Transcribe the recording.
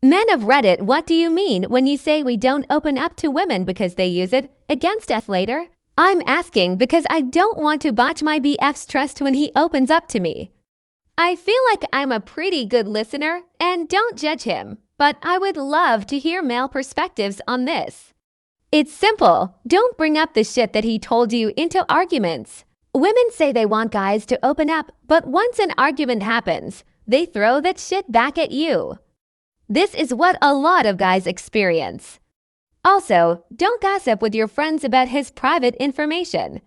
Men of Reddit, what do you mean when you say we don't open up to women because they use it against us later? I'm asking because I don't want to botch my BF's trust when he opens up to me. I feel like I'm a pretty good listener, and don't judge him, but I would love to hear male perspectives on this. It's simple. Don't bring up the shit that he told you into arguments. Women say they want guys to open up, but once an argument happens, they throw that shit back at you. This is what a lot of guys experience. Also, don't gossip with your friends about his private information.